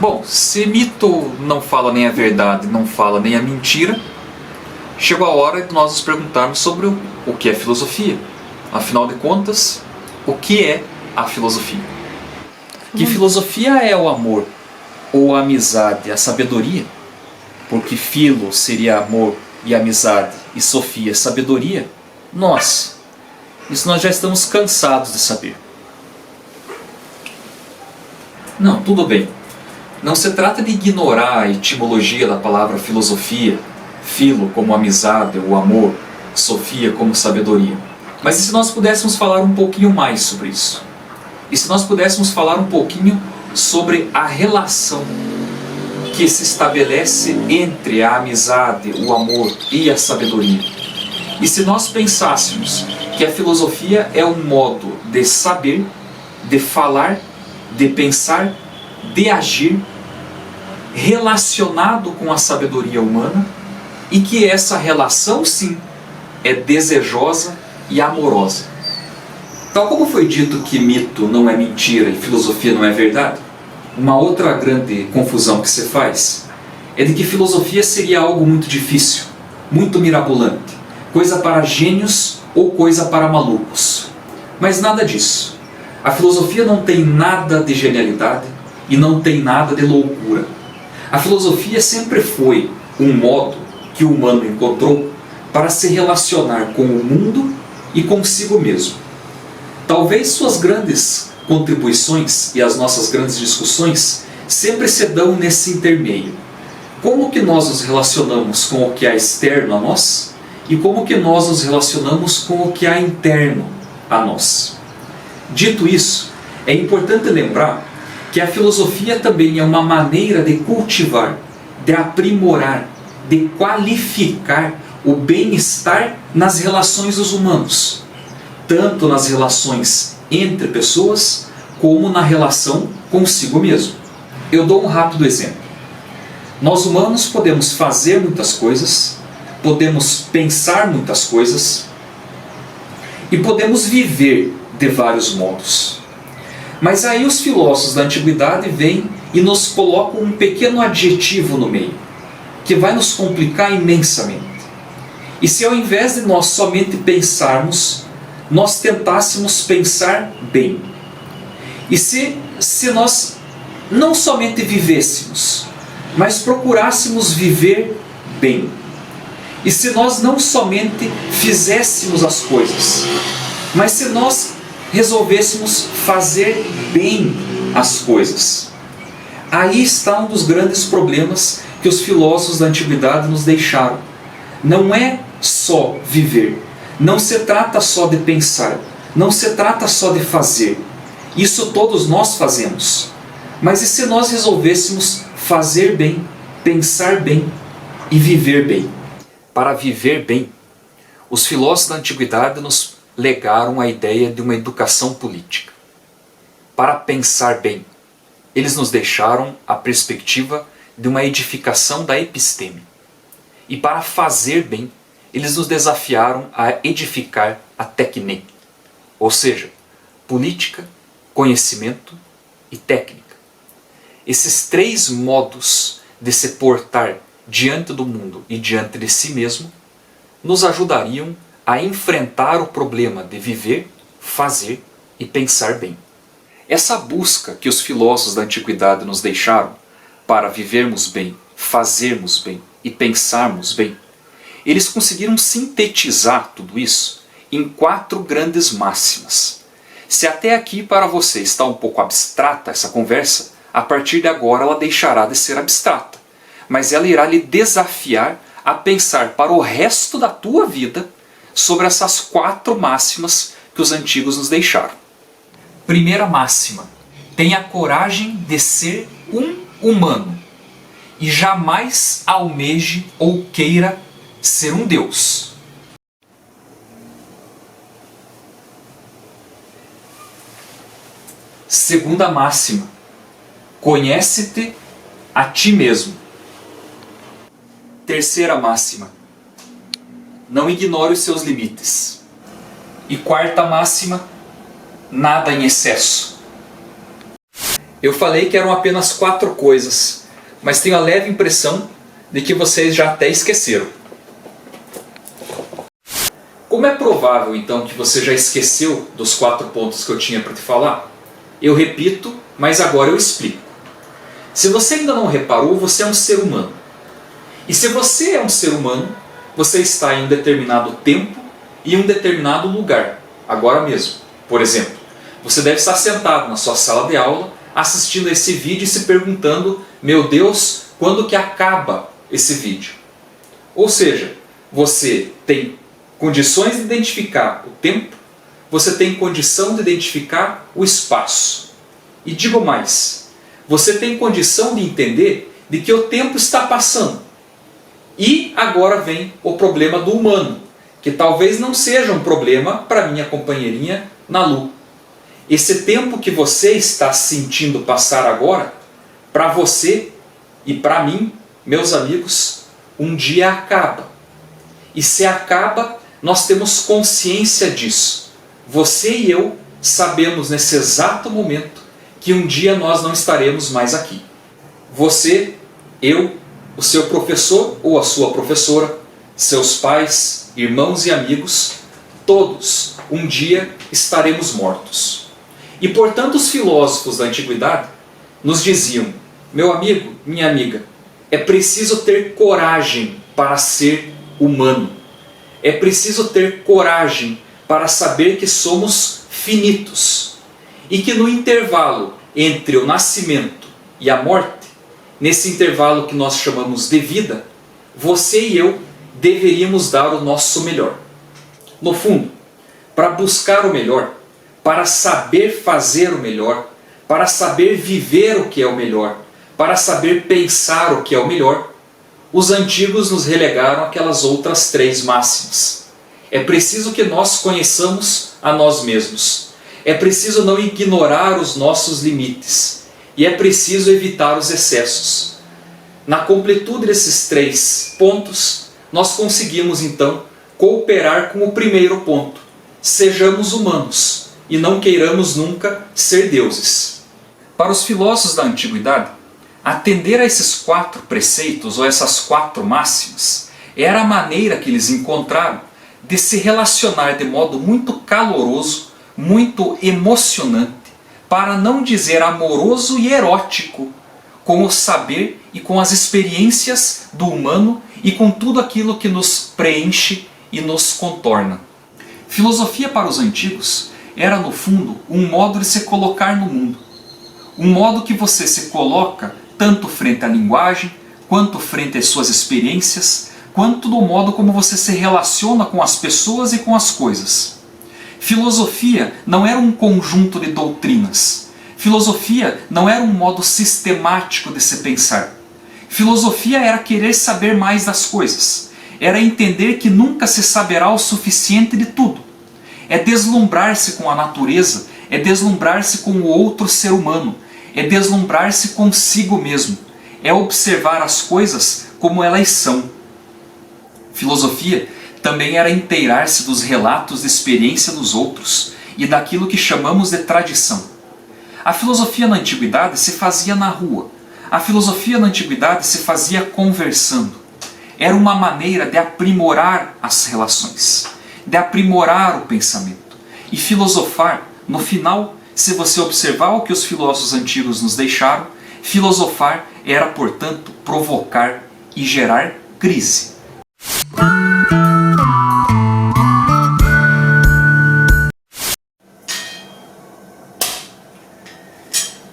Bom, se mito não fala nem a verdade, não fala nem a mentira, chegou a hora de nós nos perguntarmos sobre o que é filosofia. Afinal de contas, o que é a filosofia? Que filosofia é o amor, ou a amizade, a sabedoria? Porque filo seria amor e amizade, e sofia sabedoria. Isso nós já estamos cansados de saber. Não, tudo bem. Não se trata de ignorar a etimologia da palavra filosofia, filo como amizade ou amor, sofia como sabedoria. Mas e se nós pudéssemos falar um pouquinho mais sobre isso? E se nós pudéssemos falar um pouquinho sobre a relação que se estabelece entre a amizade, o amor e a sabedoria? E se nós pensássemos que a filosofia é um modo de saber, de falar, de pensar, de agir, relacionado com a sabedoria humana, e que essa relação, sim, é desejosa e amorosa. Tal como foi dito que mito não é mentira e filosofia não é verdade, uma outra grande confusão que se faz é de que filosofia seria algo muito difícil, muito mirabolante, coisa para gênios ou coisa para malucos. Mas nada disso. A filosofia não tem nada de genialidade e não tem nada de loucura. A filosofia sempre foi um modo que o humano encontrou para se relacionar com o mundo e consigo mesmo. Talvez suas grandes contribuições e as nossas grandes discussões sempre se dão nesse intermeio. Como que nós nos relacionamos com o que há externo a nós e como que nós nos relacionamos com o que há interno a nós. Dito isso, é importante lembrar que a filosofia também é uma maneira de cultivar, de aprimorar, de qualificar o bem-estar nas relações dos humanos, tanto nas relações entre pessoas, como na relação consigo mesmo. Eu dou um rápido exemplo. Nós humanos podemos fazer muitas coisas, podemos pensar muitas coisas e podemos viver de vários modos. Mas aí os filósofos da antiguidade vêm e nos colocam um pequeno adjetivo no meio, que vai nos complicar imensamente. E se ao invés de nós somente pensarmos, nós tentássemos pensar bem? E se nós não somente vivêssemos, mas procurássemos viver bem? E se nós não somente fizéssemos as coisas, mas se nós resolvêssemos fazer bem as coisas? Aí está um dos grandes problemas que os filósofos da antiguidade nos deixaram. Não é só viver, não se trata só de pensar, não se trata só de fazer. Isso todos nós fazemos. Mas e se nós resolvêssemos fazer bem, pensar bem e viver bem? Para viver bem, os filósofos da antiguidade nos legaram a ideia de uma educação política. Para pensar bem, eles nos deixaram a perspectiva de uma edificação da episteme. E para fazer bem, eles nos desafiaram a edificar a tecne, ou seja, política, conhecimento e técnica. Esses três modos de se portar diante do mundo e diante de si mesmo nos ajudariam a enfrentar o problema de viver, fazer e pensar bem. Essa busca que os filósofos da antiguidade nos deixaram para vivermos bem, fazermos bem e pensarmos bem, eles conseguiram sintetizar tudo isso em 4 grandes máximas. Se até aqui para você está um pouco abstrata essa conversa, a partir de agora ela deixará de ser abstrata, mas ela irá lhe desafiar a pensar para o resto da tua vida sobre essas 4 máximas que os antigos nos deixaram. Primeira máxima: tenha coragem de ser um humano e jamais almeje ou queira ser um Deus. Segunda máxima: conhece-te a ti mesmo. Terceira máxima: não ignore os seus limites. E quarta máxima: nada em excesso. Eu falei que eram apenas 4 coisas, mas tenho a leve impressão de que vocês já até esqueceram. Como é provável então que você já esqueceu dos 4 pontos que eu tinha para te falar? Eu repito, mas agora eu explico. Se você ainda não reparou, você é um ser humano. E se você é um ser humano, você está em um determinado tempo e em um determinado lugar, agora mesmo. Por exemplo, você deve estar sentado na sua sala de aula, assistindo a esse vídeo e se perguntando: meu Deus, quando que acaba esse vídeo? Ou seja, você tem condições de identificar o tempo, você tem condição de identificar o espaço. E digo mais, você tem condição de entender de que o tempo está passando. E agora vem o problema do humano, que talvez não seja um problema para minha companheirinha Nalu. Esse tempo que você está sentindo passar agora, para você e para mim, meus amigos, um dia acaba. E se acaba, nós temos consciência disso. Você e eu sabemos nesse exato momento que um dia nós não estaremos mais aqui. Você, eu, o seu professor ou a sua professora, seus pais, irmãos e amigos, todos um dia estaremos mortos. E portanto os filósofos da antiguidade nos diziam: meu amigo, minha amiga, é preciso ter coragem para ser humano. É preciso ter coragem para saber que somos finitos. E que no intervalo entre o nascimento e a morte, nesse intervalo que nós chamamos de vida, você e eu deveríamos dar o nosso melhor. No fundo, para buscar o melhor, para saber fazer o melhor, para saber viver o que é o melhor, para saber pensar o que é o melhor, os antigos nos relegaram aquelas outras 3 máximas. É preciso que nós conheçamos a nós mesmos. É preciso não ignorar os nossos limites. E é preciso evitar os excessos. Na completude desses 3 pontos, nós conseguimos então cooperar com o primeiro ponto. Sejamos humanos e não queiramos nunca ser deuses. Para os filósofos da antiguidade, atender a esses 4 preceitos ou essas 4 máximas era a maneira que eles encontraram de se relacionar de modo muito caloroso, muito emocionante, para não dizer amoroso e erótico, com o saber e com as experiências do humano e com tudo aquilo que nos preenche e nos contorna. Filosofia para os antigos era, no fundo, um modo de se colocar no mundo. Um modo que você se coloca tanto frente à linguagem, quanto frente às suas experiências, quanto do modo como você se relaciona com as pessoas e com as coisas. Filosofia não era um conjunto de doutrinas. Filosofia não era um modo sistemático de se pensar. Filosofia era querer saber mais das coisas. Era entender que nunca se saberá o suficiente de tudo. É deslumbrar-se com a natureza, é deslumbrar-se com o outro ser humano, é deslumbrar-se consigo mesmo, é observar as coisas como elas são. Filosofia também era inteirar-se dos relatos de experiência dos outros e daquilo que chamamos de tradição. A filosofia na antiguidade se fazia na rua. A filosofia na antiguidade se fazia conversando. Era uma maneira de aprimorar as relações, de aprimorar o pensamento. E filosofar, no final, se você observar o que os filósofos antigos nos deixaram, filosofar era, portanto, provocar e gerar crise.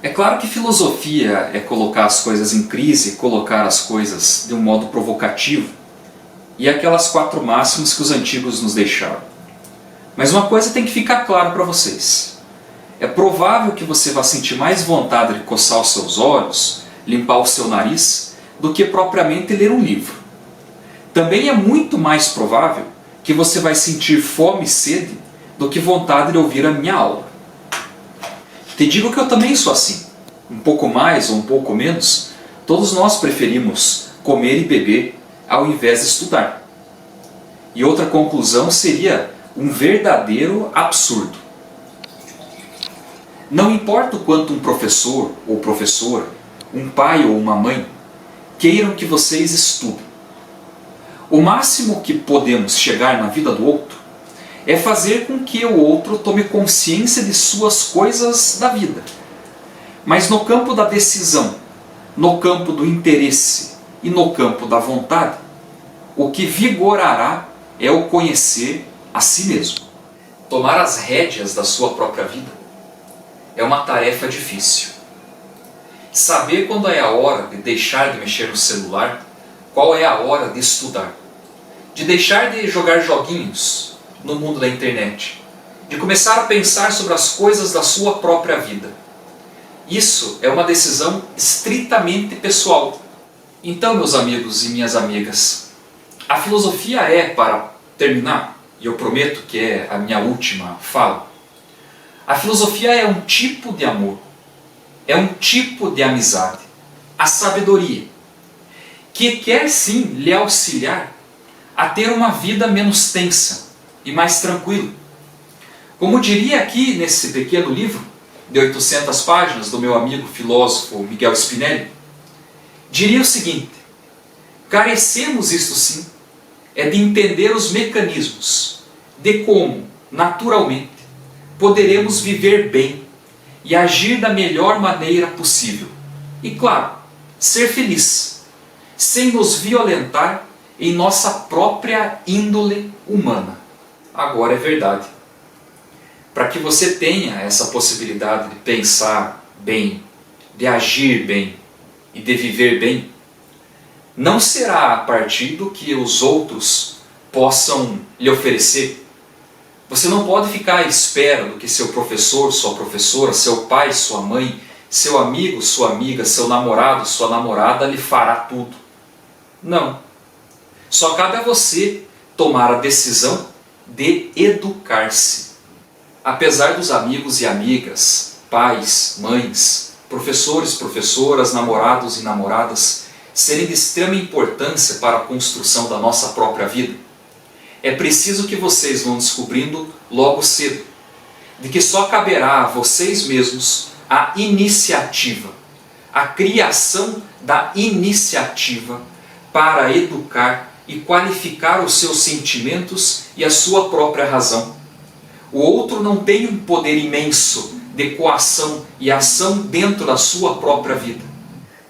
É claro que filosofia é colocar as coisas em crise, colocar as coisas de um modo provocativo, e aquelas 4 máximas que os antigos nos deixaram. Mas uma coisa tem que ficar claro para vocês. É provável que você vá sentir mais vontade de coçar os seus olhos, limpar o seu nariz, do que propriamente ler um livro. Também é muito mais provável que você vai sentir fome e sede do que vontade de ouvir a minha aula. Te digo que eu também sou assim. Um pouco mais ou um pouco menos, todos nós preferimos comer e beber ao invés de estudar. E outra conclusão seria um verdadeiro absurdo. Não importa o quanto um professor ou professora, um pai ou uma mãe, queiram que vocês estudem. O máximo que podemos chegar na vida do outro é fazer com que o outro tome consciência de suas coisas da vida. Mas no campo da decisão, no campo do interesse e no campo da vontade, o que vigorará é o conhecer a si mesmo. Tomar as rédeas da sua própria vida é uma tarefa difícil. Saber quando é a hora de deixar de mexer no celular, qual é a hora de estudar, de deixar de jogar joguinhos no mundo da internet, de começar a pensar sobre as coisas da sua própria vida. Isso é uma decisão estritamente pessoal. Então, meus amigos e minhas amigas, a filosofia é, para terminar, e eu prometo que é a minha última fala, a filosofia é um tipo de amor, é um tipo de amizade, a sabedoria, que quer sim lhe auxiliar a ter uma vida menos tensa e mais tranquila. Como diria aqui nesse pequeno livro, de 800 páginas, do meu amigo filósofo Miguel Spinelli, diria o seguinte: carecemos, isto sim, é de entender os mecanismos de como, naturalmente, poderemos viver bem e agir da melhor maneira possível. E claro, ser feliz, sem nos violentar em nossa própria índole humana. Agora é verdade. Para que você tenha essa possibilidade de pensar bem, de agir bem e de viver bem, não será a partir do que os outros possam lhe oferecer. Você não pode ficar à espera do que seu professor, sua professora, seu pai, sua mãe, seu amigo, sua amiga, seu namorado, sua namorada lhe fará tudo. Não. Só cabe a você tomar a decisão de educar-se. Apesar dos amigos e amigas, pais, mães, professores, professoras, namorados e namoradas serem de extrema importância para a construção da nossa própria vida, é preciso que vocês vão descobrindo logo cedo de que só caberá a vocês mesmos a iniciativa, a criação da iniciativa para educar e qualificar os seus sentimentos e a sua própria razão. O outro não tem um poder imenso de coação e ação dentro da sua própria vida.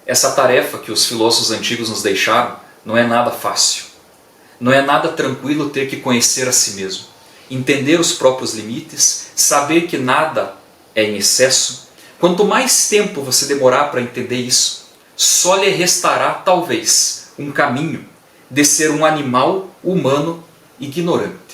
Essa tarefa que os filósofos antigos nos deixaram não é nada fácil. Não é nada tranquilo ter que conhecer a si mesmo, entender os próprios limites, saber que nada é em excesso. Quanto mais tempo você demorar para entender isso, só lhe restará talvez um caminho de ser um animal humano ignorante.